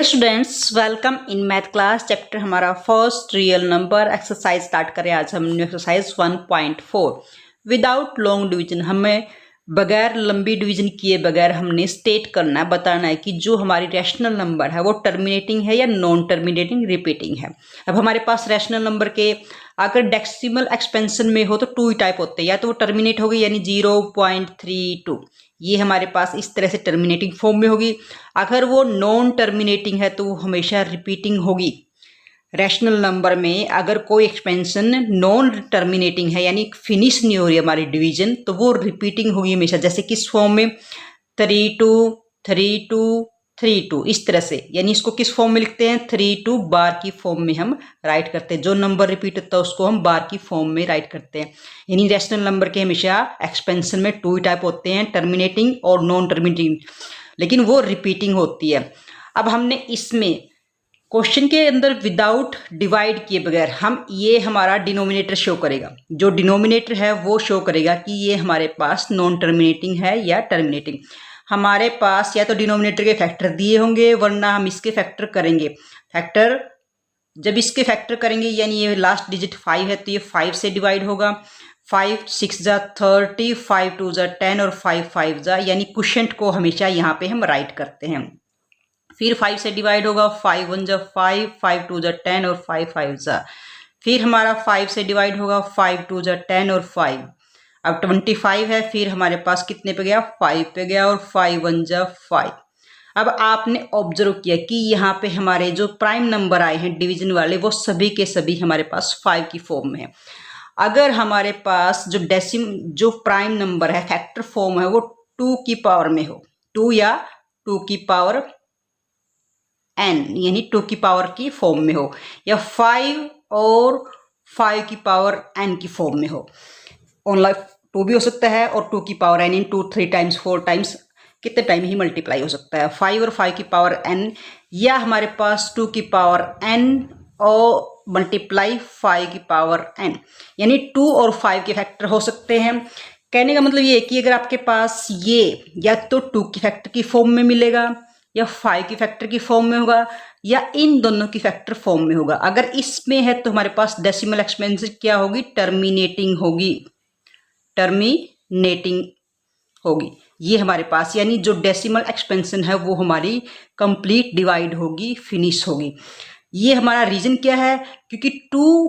Students welcome in math class. Chapter हमारा first real number exercise start करें। आज हम एक्सरसाइज 1.4 विदाउट लॉन्ग डिवीजन। हमें बगैर लंबी डिवीजन किए बगैर हमने स्टेट करना है, बताना है कि जो हमारी रैशनल नंबर है वो टर्मिनेटिंग है या नॉन टर्मिनेटिंग रिपीटिंग है। अब हमारे पास रैशनल नंबर के अगर डेसिमल एक्सपेंशन में हो तो टू ही टाइप होते हैं, या तो वो टर्मिनेट होगी यानी 0.32, ये हमारे पास इस तरह से टर्मिनेटिंग फॉर्म में होगी। अगर वो नॉन टर्मिनेटिंग है तो वो हमेशा रिपीटिंग होगी। रैशनल नंबर में अगर कोई एक्सपेंशन नॉन टर्मिनेटिंग है यानी फिनिश नहीं हो रही हमारी डिवीजन, तो वो रिपीटिंग होगी हमेशा। जैसे किस फॉर्म में 32 32 32 इस तरह से, यानी इसको किस फॉर्म में लिखते हैं 32 बार की फॉर्म में हम राइट करते हैं। जो नंबर रिपीट होता है उसको हम बार की फॉर्म में राइट करते हैं। यानी रैशनल नंबर के हमेशा एक्सपेंशन में टू टाइप होते हैं, टर्मिनेटिंग और नॉन टर्मिनेटिंग, लेकिन वो रिपीटिंग होती है। अब हमने इसमें क्वेश्चन के अंदर विदाउट डिवाइड किए बगैर हम ये हमारा डिनोमिनेटर शो करेगा। जो डिनोमिनेटर है वो शो करेगा कि ये हमारे पास नॉन टर्मिनेटिंग है या टर्मिनेटिंग। हमारे पास या तो डिनोमिनेटर के फैक्टर दिए होंगे, वरना हम इसके फैक्टर करेंगे। फैक्टर जब इसके फैक्टर करेंगे यानी ये लास्ट डिजिट 5 है तो ये 5 से डिवाइड होगा। 5 6 जा 30, 5 2 जा 10 और 5 5 जा, यानी क्वोशिएंट को हमेशा यहाँ पे हम राइट करते हैं। फिर 5 से डिवाइड होगा, 5 1 जा 5, 5 2 जा 10 और 5 5 जा। फिर हमारा 5 से डिवाइड होगा, 5 2 जा 10 और 5। अब 25 है, फिर हमारे पास कितने पे गया 5 पे गया और 5 1 जा 5। अब आपने ऑब्जर्व किया कि यहाँ पे हमारे जो प्राइम नंबर आए हैं डिवीजन वाले वो सभी के सभी हमारे पास 5 की फॉर्म में है। अगर हमारे पास जो प्राइम नंबर है फैक्टर फॉर्म है वो 2 की पावर में हो, 2 या 2 की पावर n यानी 2 की पावर की फॉर्म में हो, या 5 और 5 की पावर n की फॉर्म में हो। ऑनलाइन 2 भी हो सकता है और 2 की पावर n इन 2 3 टाइम्स 4 टाइम्स कितने टाइम ही मल्टीप्लाई हो सकता है। 5 और 5 की पावर n, या हमारे पास 2 की पावर n और मल्टीप्लाई 5 की पावर n, यानी 2 और 5 के फैक्टर हो सकते हैं। कहने का मतलब ये है कि अगर आपके पास ये या तो 2 की फैक्टर की फॉर्म में मिलेगा, या 5 की फैक्टर की फॉर्म में होगा, या इन दोनों की फैक्टर फॉर्म में होगा। अगर इसमें है तो हमारे पास डेसिमल एक्सपेंशन क्या होगी, टर्मिनेटिंग होगी, टर्मिनेटिंग होगी ये हमारे पास, यानी जो डेसिमल एक्सपेंशन है वो हमारी कंप्लीट डिवाइड होगी, फिनिश होगी। ये हमारा रीजन क्या है, क्योंकि 2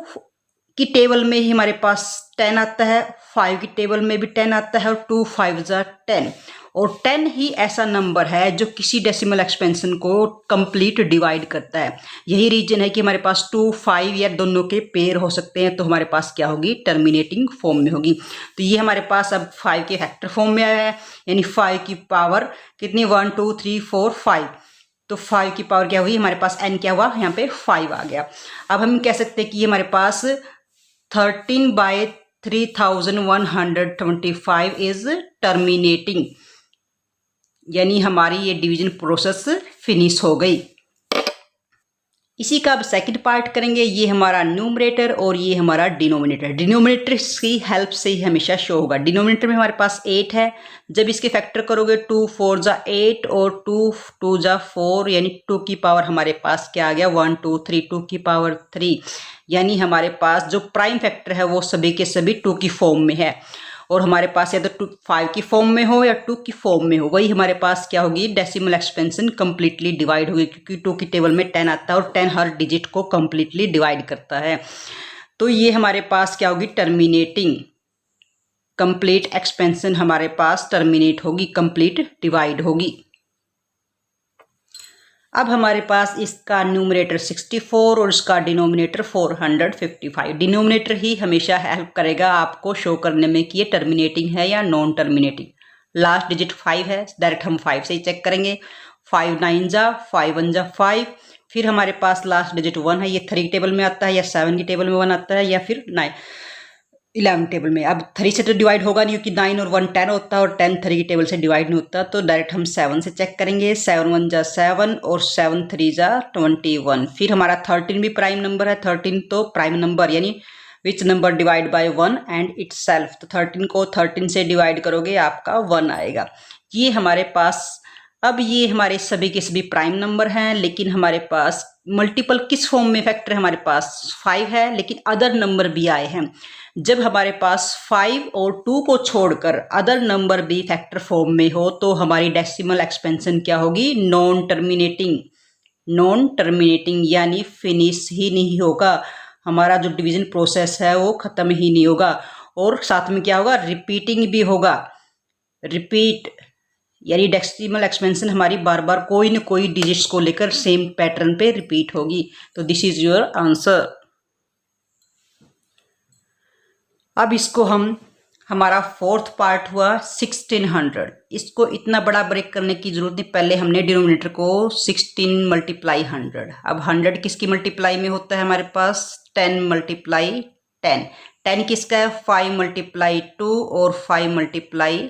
की टेबल में ही हमारे पास 10 आता है, 5 की टेबल में भी 10 आता है और 2 5 जा 10, और 10 ही ऐसा नंबर है जो किसी डेसिमल एक्सपेंशन को कंप्लीट डिवाइड करता है। यही रीजन है कि हमारे पास 2 5 या दोनों के पेयर हो सकते हैं, तो हमारे पास क्या होगी टर्मिनेटिंग फॉर्म में होगी। तो ये हमारे पास अब 5 के फैक्टर फॉर्म में आया है, यानी 5 की पावर कितनी 1 2 3 4 5, तो 5 की पावर क्या हुई हमारे पास n क्या हुआ यहाँ पे 5 आ गया। अब हम कह सकते हैं कि ये हमारे पास 13/3125 इज टर्मिनेटिंग, यानी हमारी ये डिवीजन प्रोसेस फिनिश हो गई। इसी का अब सेकंड पार्ट करेंगे। ये हमारा न्यूमरेटर और ये हमारा डिनोमिनेटर। डिनोमिनेटर की हेल्प से ही हमेशा शो होगा। डिनोमिनेटर में हमारे पास 8 है, जब इसके फैक्टर करोगे 2 4 जा 8 और 2 2 जा 4, यानी 2 की पावर हमारे पास क्या आ गया 1 2 3, 2 की पावर 3, यानी हमारे पास जो प्राइम फैक्टर है वो सभी के सभी 2 की फॉर्म में है। और हमारे पास या तो 5 की फॉर्म में हो या 2 की फॉर्म में हो, वही हमारे पास क्या होगी डेसिमल एक्सपेंशन कंप्लीटली डिवाइड होगी, क्योंकि 2 की टेबल में 10 आता है और 10 हर डिजिट को कंप्लीटली डिवाइड करता है। तो ये हमारे पास क्या होगी टर्मिनेटिंग, कंप्लीट एक्सपेंशन हमारे पास टर्मिनेट होगी, कंप्लीट डिवाइड होगी। अब हमारे पास इसका न्यूमरेटर 64 और इसका डिनोमिनेटर 455। डिनोमिनेटर ही हमेशा हेल्प करेगा आपको शो करने में कि ये टर्मिनेटिंग है या नॉन टर्मिनेटिंग। लास्ट डिजिट 5 है, डायरेक्ट हम 5 से ही चेक करेंगे। 5 9 जा 5 1 जा 5, फिर हमारे पास लास्ट डिजिट 1 है, ये 3 टेबल में आता है, या 7 की टेबल में 1 आता है, या फिर 11 टेबल में। अब 3 से तो डिवाइड होगा नहीं, क्योंकि 9 और 1 10 होता है और 10 3 की टेबल से डिवाइड नहीं होता, तो डायरेक्ट हम 7 से चेक करेंगे। 7 1 जा 7 और 7 3 जा 21। फिर हमारा 13 भी प्राइम नंबर है। 13 तो प्राइम नंबर यानी which number divide by 1 and itself, तो 13 को 13 से डिवाइड करोगे आपका 1 आएगा। ये हमारे पास अब ये हमारे सभी के सभी प्राइम नंबर हैं, लेकिन हमारे पास मल्टीपल किस फॉर्म में फैक्टर हमारे पास 5 है, लेकिन अदर नंबर भी आए हैं। जब हमारे पास 5 और 2 को छोड़कर अदर नंबर भी फैक्टर फॉर्म में हो तो हमारी डेसिमल एक्सपेंशन क्या होगी? Non terminating. नॉन टर्मिनेटिंग यानी फिनिश ही नहीं होगा, हमारा जो डिवीजन प्रोसेस है वो ख़त्म ही नहीं होगा। और साथ में क्या होगा? रिपीटिंग भी होगा। रिपीट यानी डेसिमल एक्सपेंशन हमारी बार बार कोई न कोई डिजिट्स को लेकर सेम पैटर्न पे रिपीट होगी। तो दिस इज योर आंसर। अब इसको हमारा फोर्थ पार्ट हुआ 1600। इसको इतना बड़ा ब्रेक करने की जरूरत नहीं, पहले हमने डिनोमिनेटर को 16 मल्टीप्लाई 100। अब 100 किसकी मल्टीप्लाई में होता है? हमारे पास 10 मल्टीप्लाई 10। 10 किसका है? 5 मल्टीप्लाई 2 और 5 मल्टीप्लाई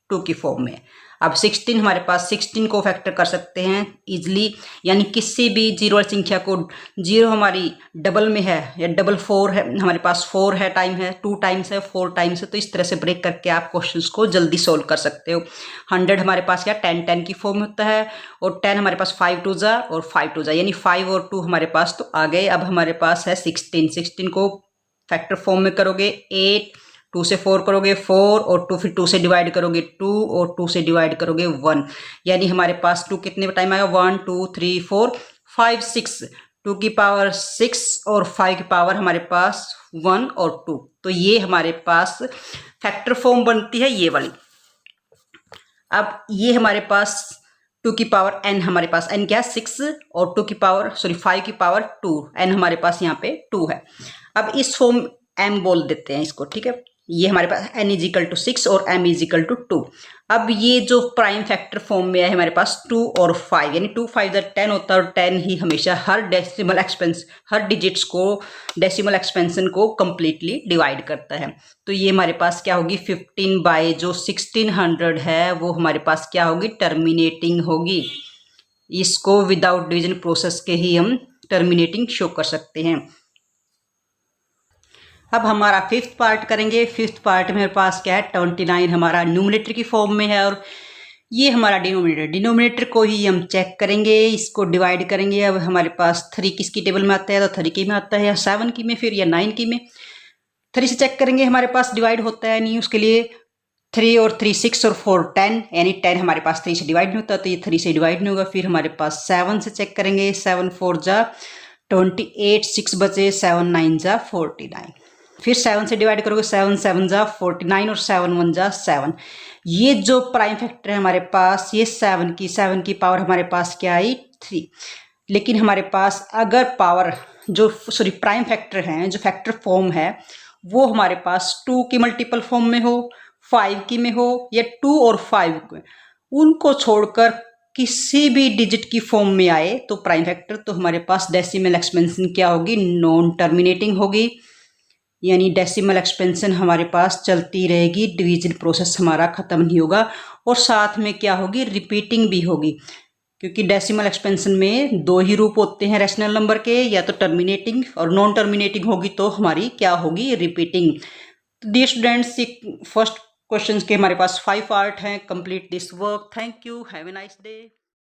2 की फॉर्म में। अब 16 हमारे पास 16 को फैक्टर कर सकते हैं इजली, यानी किसी भी जीरो वाली संख्या को, जीरो हमारी डबल में है या डबल 4 है, हमारे पास 4 है, टाइम है, 2 टाइम्स है, 4 टाइम्स है, तो इस तरह से ब्रेक करके आप क्वेश्चंस को जल्दी सोल्व कर सकते हो। 100 हमारे पास क्या 10 10 की फॉर्म में होता है, और 10 हमारे पास 5 2 जा और 5 2 जा, यानी 5 और 2 हमारे पास तो आ गए। अब हमारे पास है 16। 16 को फैक्टर फॉर्म में करोगे 8, 2 से 4 करोगे 4, और 2 फिर 2 से डिवाइड करोगे 2, और 2 से डिवाइड करोगे 1, यानी हमारे पास 2 कितने टाइम आएगा? 1 2 3 4 5 6, 2 की पावर 6 और 5 की पावर हमारे पास 1 और 2। तो ये हमारे पास फैक्टर फॉर्म बनती है ये वाली। अब ये हमारे पास 2 की पावर n, हमारे पास n क्या है? 6, और 2 की पावर 5 की पावर 2, n हमारे पास यहाँ पे 2 है। अब इस फॉर्म m बोल देते हैं इसको, ठीक है। ये हमारे पास n इजिकल टू 6 और m इजिकल टू 2। अब ये जो प्राइम फैक्टर फॉर्म में है हमारे पास 2 और 5, यानी 2 5 10 होता है, और 10 ही हमेशा हर डेसिमल एक्सपेंस, हर डिजिट्स को, डेसिमल एक्सपेंशन को कंप्लीटली डिवाइड करता है। तो ये हमारे पास क्या होगी? 15 बाय जो 1600 है वो हमारे पास क्या होगी? टर्मिनेटिंग होगी। इसको विदाउट डिवीजन प्रोसेस के ही हम टर्मिनेटिंग शो कर सकते हैं। अब हमारा फिफ्थ पार्ट करेंगे। फिफ्थ पार्ट में मेरे पास क्या है? 29 हमारा न्यूमरेटर की फॉर्म में है, और ये हमारा डिनोमिनेटर। डिनोमिनेटर को ही हम चेक करेंगे, इसको डिवाइड करेंगे। अब हमारे पास 3 किसकी टेबल में आता है? तो 3 की में आता है, या 7 की में, फिर या 9 की में। 3 से चेक करेंगे हमारे पास डिवाइड होता है नहीं, उसके लिए 3 और 3 6 और 4 10, यानी 10 हमारे पास 3 से डिवाइड नहीं होता, तो ये 3 से डिवाइड नहीं होगा। फिर हमारे पास 7 से चेक करेंगे, 7 4 जा 28, 6 बचे, 7 9 जा 49। फिर 7 से डिवाइड करोगे, 7 7 जा 49, और 7 1 जा 7। ये जो प्राइम फैक्टर है हमारे पास, ये 7 की पावर हमारे पास क्या आई? 3। लेकिन हमारे पास अगर पावर जो प्राइम फैक्टर हैं, जो फैक्टर फॉर्म है, वो हमारे पास 2 की मल्टीपल फॉर्म में हो, 5 की में हो, या 2 और 5 में, उनको छोड़कर किसी भी डिजिट की फॉर्म में आए तो प्राइम फैक्टर, तो हमारे पास डेसिमल एक्सपेंशन क्या होगी? नॉन टर्मिनेटिंग होगी, यानी डेसिमल एक्सपेंशन हमारे पास चलती रहेगी, डिवीजन प्रोसेस हमारा ख़त्म नहीं होगा। और साथ में क्या होगी? रिपीटिंग भी होगी, क्योंकि डेसिमल एक्सपेंशन में 2 ही रूप होते हैं रैशनल नंबर के, या तो टर्मिनेटिंग और नॉन टर्मिनेटिंग होगी तो हमारी क्या होगी? रिपीटिंग। तो डियर स्टूडेंट्स, फर्स्ट क्वेश्चन के हमारे पास 5 पार्ट हैं। Complete this work. Thank you. Have a nice day.